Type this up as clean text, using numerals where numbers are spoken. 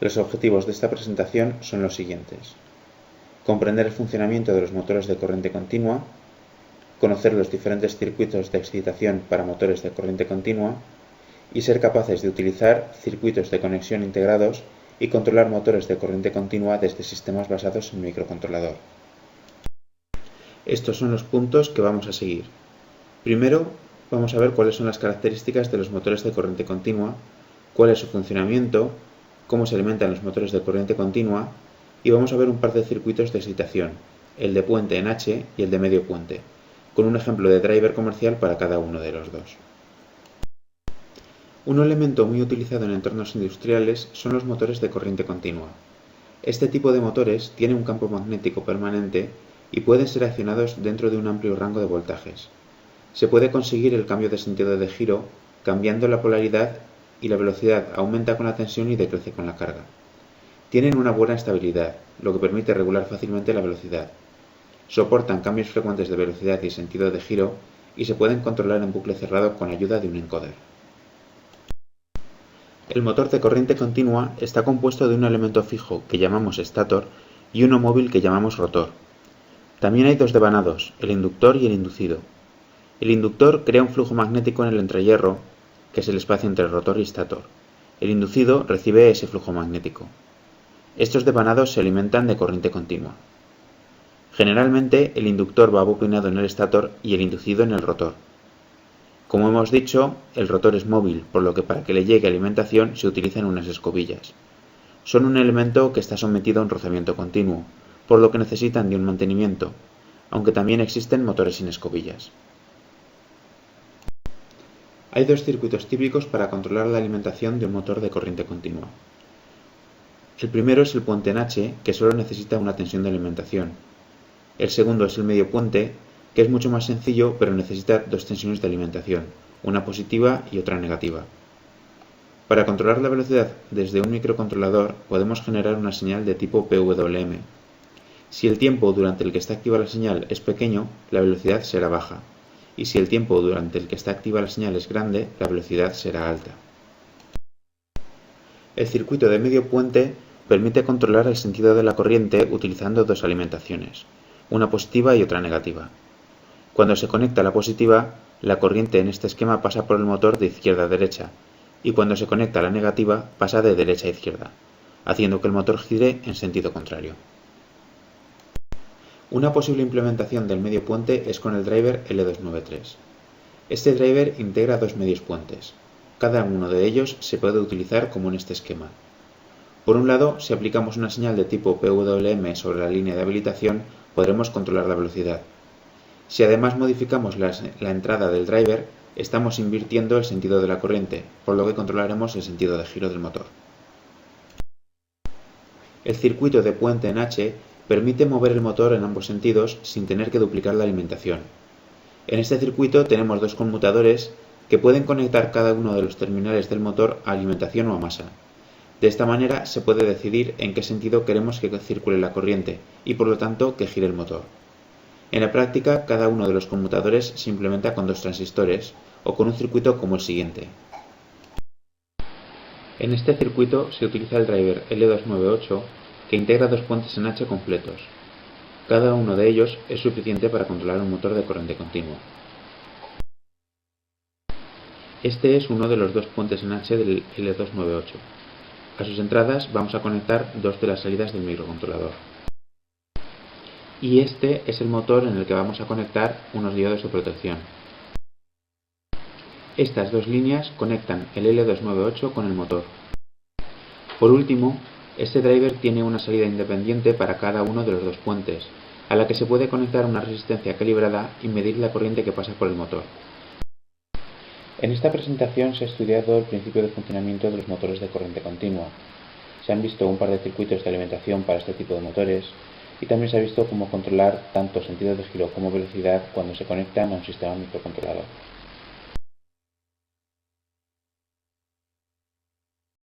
Los objetivos de esta presentación son los siguientes: comprender el funcionamiento de los motores de corriente continua, conocer los diferentes circuitos de excitación para motores de corriente continua y ser capaces de utilizar circuitos de conexión integrados y controlar motores de corriente continua desde sistemas basados en microcontrolador. Estos son los puntos que vamos a seguir. Primero, vamos a ver cuáles son las características de los motores de corriente continua, cuál es su funcionamiento, cómo se alimentan los motores de corriente continua y vamos a ver un par de circuitos de excitación, el de puente en H y el de medio puente, con un ejemplo de driver comercial para cada uno de los dos. Un elemento muy utilizado en entornos industriales son los motores de corriente continua. Este tipo de motores tiene un campo magnético permanente y pueden ser accionados dentro de un amplio rango de voltajes. Se puede conseguir el cambio de sentido de giro cambiando la polaridad y la velocidad aumenta con la tensión y decrece con la carga. Tienen una buena estabilidad, lo que permite regular fácilmente la velocidad. Soportan cambios frecuentes de velocidad y sentido de giro y se pueden controlar en bucle cerrado con la ayuda de un encoder. El motor de corriente continua está compuesto de un elemento fijo que llamamos estator y uno móvil que llamamos rotor. También hay dos devanados, el inductor y el inducido. El inductor crea un flujo magnético en el entrehierro, que es el espacio entre rotor y estator. El inducido recibe ese flujo magnético. Estos devanados se alimentan de corriente continua. Generalmente el inductor va bobinado en el estator y el inducido en el rotor. Como hemos dicho, el rotor es móvil, por lo que para que le llegue alimentación se utilizan unas escobillas. Son un elemento que está sometido a un rozamiento continuo, por lo que necesitan de un mantenimiento, aunque también existen motores sin escobillas. Hay dos circuitos típicos para controlar la alimentación de un motor de corriente continua. El primero es el puente en H, que solo necesita una tensión de alimentación. El segundo es el medio puente, que es mucho más sencillo pero necesita dos tensiones de alimentación, una positiva y otra negativa. Para controlar la velocidad desde un microcontrolador podemos generar una señal de tipo PWM. Si el tiempo durante el que está activa la señal es pequeño, la velocidad será baja, y si el tiempo durante el que está activa la señal es grande, la velocidad será alta. El circuito de medio puente permite controlar el sentido de la corriente utilizando dos alimentaciones, una positiva y otra negativa. Cuando se conecta la positiva, la corriente en este esquema pasa por el motor de izquierda a derecha, y cuando se conecta la negativa pasa de derecha a izquierda, haciendo que el motor gire en sentido contrario. Una posible implementación del medio puente es con el driver L293. Este driver integra dos medios puentes. Cada uno de ellos se puede utilizar como en este esquema. Por un lado, si aplicamos una señal de tipo PWM sobre la línea de habilitación, podremos controlar la velocidad. Si además modificamos la entrada del driver, estamos invirtiendo el sentido de la corriente, por lo que controlaremos el sentido de giro del motor. El circuito de puente en H permite mover el motor en ambos sentidos sin tener que duplicar la alimentación. En este circuito tenemos dos conmutadores que pueden conectar cada uno de los terminales del motor a alimentación o a masa. De esta manera se puede decidir en qué sentido queremos que circule la corriente y por lo tanto que gire el motor. En la práctica, cada uno de los conmutadores se implementa con dos transistores o con un circuito como el siguiente. En este circuito se utiliza el driver L298 que integra dos puentes en H completos. Cada uno de ellos es suficiente para controlar un motor de corriente continua. Este es uno de los dos puentes en H del L298. A sus entradas vamos a conectar dos de las salidas del microcontrolador. Y este es el motor en el que vamos a conectar unos diodos de protección. Estas dos líneas conectan el L298 con el motor. Por último, este driver tiene una salida independiente para cada uno de los dos puentes, a la que se puede conectar una resistencia calibrada y medir la corriente que pasa por el motor. En esta presentación se ha estudiado el principio de funcionamiento de los motores de corriente continua. Se han visto un par de circuitos de alimentación para este tipo de motores y también se ha visto cómo controlar tanto sentido de giro como velocidad cuando se conectan a un sistema microcontrolador.